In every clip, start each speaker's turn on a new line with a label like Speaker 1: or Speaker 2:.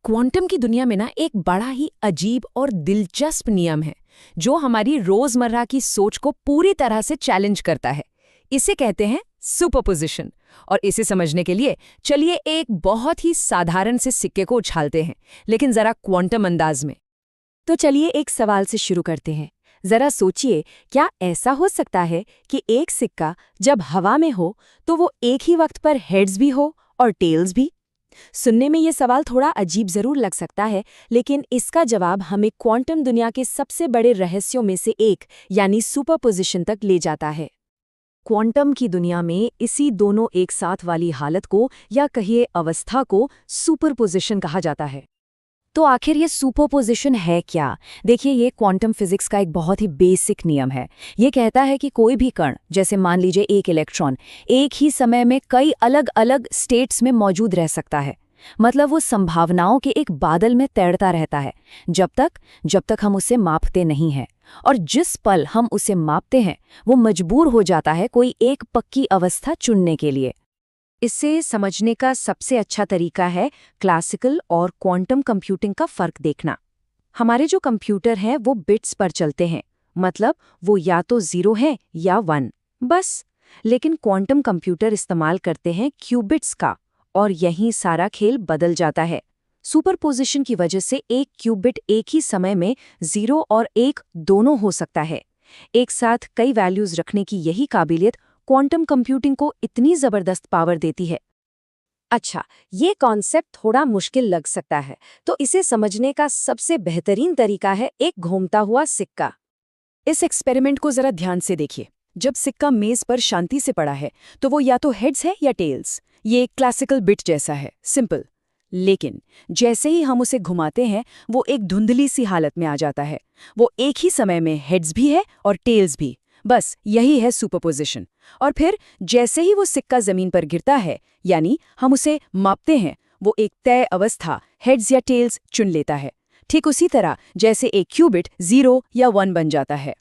Speaker 1: Quantum की दुनिया में ना एक बड़ा ही अजीब और दिलचस्प नियम है जो हमारी रोजमर्रा की सोच को पूरी तरह से चैलेंज करता है। इसे कहते हैं सुपरपोजिशन। और इसे समझने के लिए चलिए एक बहुत ही साधारण से सिक्के को उछालते हैं, लेकिन जरा क्वांटम अंदाज में।
Speaker 2: तो चलिए एक सवाल से शुरू करते हैं। जरा सोचिए, क्या ऐसा हो सकता है कि एक सिक्का जब हवा में हो तो वो एक ही वक्त पर हेड्स भी हो और टेल्स भी? सुनने में ये सवाल थोड़ा अजीब जरूर लग सकता है, लेकिन इसका जवाब हमें क्वांटम दुनिया के सबसे बड़े रहस्यों में से एक यानी सुपरपोजिशन तक ले जाता है। क्वांटम की दुनिया में इसी दोनों एक साथ वाली हालत को या कहिए अवस्था को सुपरपोजिशन कहा जाता है। तो आखिर ये सुपरपोजिशन है क्या? देखिए, ये क्वांटम फिजिक्स का एक बहुत ही बेसिक नियम है। ये कहता है कि कोई भी कण, जैसे मान लीजिए एक इलेक्ट्रॉन, एक ही समय में कई अलग अलग स्टेट्स में मौजूद रह सकता है। मतलब वो संभावनाओं के एक बादल में तैरता रहता है जब तक हम उसे मापते नहीं हैं। और जिस पल हम उसे मापते हैं वो मजबूर हो जाता है कोई एक पक्की अवस्था चुनने के लिए। इसे समझने का सबसे अच्छा तरीका है क्लासिकल और क्वांटम कंप्यूटिंग का फर्क देखना। हमारे जो कंप्यूटर हैं वो बिट्स पर चलते हैं, मतलब वो या तो 0 है या 1, बस। लेकिन क्वांटम कंप्यूटर इस्तेमाल करते हैं क्यूबिट्स का, और यहीं सारा खेल बदल जाता है। सुपरपोजिशन की वजह से एक क्यूबिट एक ही समय में 0 और 1 दोनों हो सकता है। एक साथ कई वैल्यूज रखने की यही काबिलियत क्वांटम कंप्यूटिंग को इतनी जबरदस्त पावर देती है। अच्छा, ये कॉन्सेप्ट थोड़ा मुश्किल लग सकता है, तो इसे समझने का सबसे बेहतरीन तरीका है एक घूमता हुआ सिक्का। इस एक्सपेरिमेंट को जरा ध्यान से देखिए। जब सिक्का मेज पर शांति से पड़ा है तो वो या तो हेड्स है या टेल्स। ये एक क्लासिकल बिट जैसा है, सिंपल। लेकिन जैसे ही हम उसे घुमाते हैं वो एक धुंधली सी हालत में आ जाता है। वो एक ही समय में हेड्स भी है और टेल्स भी। बस यही है सुपरपोजिशन। और फिर जैसे ही वो सिक्का जमीन पर गिरता है, यानी हम उसे मापते हैं, वो एक तय अवस्था हेड्स या टेल्स चुन लेता है। ठीक उसी तरह जैसे एक क्यूबिट 0 या 1 बन जाता है।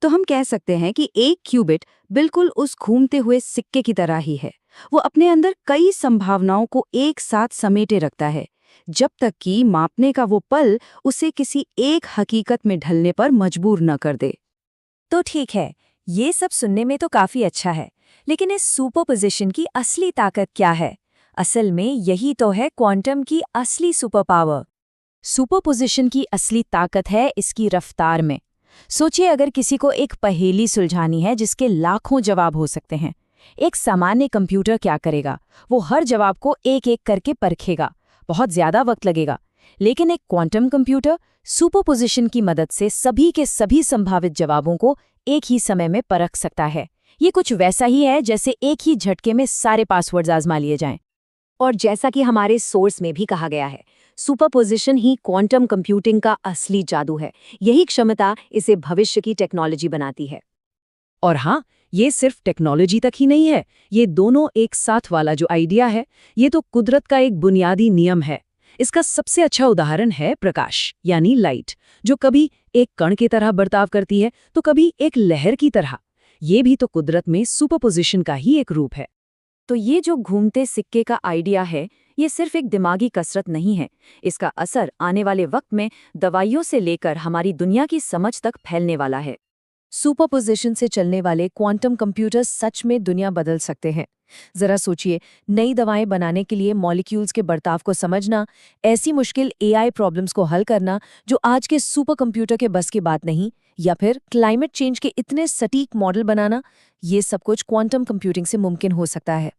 Speaker 2: तो हम कह सकते हैं कि एक क्यूबिट बिल्कुल उस घूमते हुए सिक्के की तरह ही है। वो अपने अंदर कई संभावनाओं को एक साथ समेटे रखता है, जब तक कि मापने का वो पल उसे किसी एक हकीकत में ढलने पर मजबूर न कर दे। तो ठीक है, ये सब सुनने में तो काफी अच्छा है, लेकिन इस सुपरपोजिशन की असली ताकत क्या है? असल में यही तो है क्वांटम की असली सुपर पावर। सुपरपोजिशन की असली ताकत है इसकी रफ्तार में। सोचिए, अगर किसी को एक पहेली सुलझानी है जिसके लाखों जवाब हो सकते हैं। एक सामान्य कंप्यूटर क्या करेगा? वो हर जवाब को एक एक करके परखेगा, बहुत ज्यादा वक्त लगेगा। लेकिन एक क्वांटम कंप्यूटर सुपरपोजिशन की मदद से सभी के सभी संभावित जवाबों को एक ही समय में परख सकता है। ये कुछ वैसा ही है जैसे एक ही झटके में सारे पासवर्ड्स आजमा लिए जाएं। और जैसा कि हमारे सोर्स में भी कहा गया है, सुपरपोजिशन ही क्वांटम कंप्यूटिंग का असली जादू है। यही क्षमता इसे भविष्य की टेक्नोलॉजी बनाती है। और हाँ, ये सिर्फ टेक्नोलॉजी तक ही नहीं है। ये दोनों एक साथ वाला जो आइडिया है, ये तो कुदरत का एक बुनियादी नियम है। इसका सबसे अच्छा उदाहरण है प्रकाश यानी लाइट, जो कभी एक कण की तरह बर्ताव करती है तो कभी एक लहर की तरह। ये भी तो कुदरत में सुपरपोजिशन का ही एक रूप है। तो ये जो घूमते सिक्के का आइडिया है, ये सिर्फ एक दिमागी कसरत नहीं है। इसका असर आने वाले वक्त में दवाइयों से लेकर हमारी दुनिया की समझ तक फैलने वाला है। सुपरपोजिशन से चलने वाले क्वांटम कंप्यूटर्स सच में दुनिया बदल सकते हैं। जरा सोचिए, नई दवाएं बनाने के लिए मॉलिक्यूल्स के बर्ताव को समझना, ऐसी मुश्किल एआई प्रॉब्लम्स को हल करना जो आज के सुपर कंप्यूटर के बस की बात नहीं, या फिर क्लाइमेट चेंज के इतने सटीक मॉडल बनाना, ये सब कुछ क्वांटम कंप्यूटिंग से मुमकिन हो सकता है।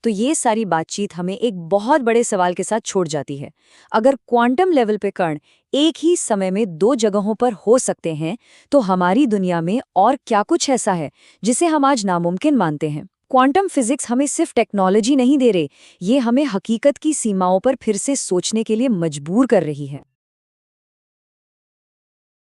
Speaker 2: तो ये सारी बातचीत हमें एक बहुत बड़े सवाल के साथ छोड़ जाती है। अगर क्वांटम लेवल पे कण एक ही समय में 2 जगहों पर हो सकते हैं, तो हमारी दुनिया में और क्या कुछ ऐसा है जिसे हम आज नामुमकिन मानते हैं? क्वांटम फिजिक्स हमें सिर्फ टेक्नोलॉजी नहीं दे रहे, ये हमें हकीकत की सीमाओं पर फिर से सोचने के लिए मजबूर कर रही है।